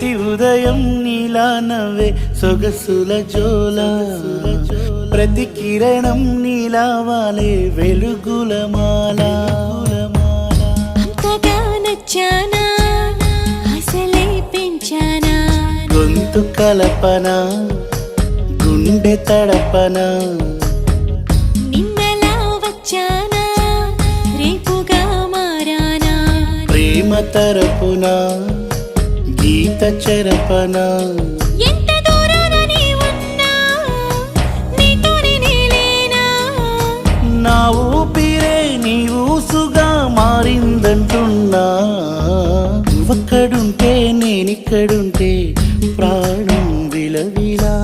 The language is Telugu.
ప్రతి ఉదయం నీలా నవ్వే సొగసుల జోల ప్రతి కిరణం నీలా వాలే వెలుగుల మాల అంతగా నచ్చానా అసలే పెంచానా గొంతు కలపన గుండె తడపన నిన్నలా వచ్చానా రేపుగా మారానా ప్రేమ తరపున గీత చెరపన ఎంత దూరాన నీ ఉన్నా నీతోనే నేలేనా నా ఊపిరే నీ ఊసుగా మారిందంటున్నా నువ్వక్కడుంటే నేనిక్కడుంటే ప్రాణం విలవిలా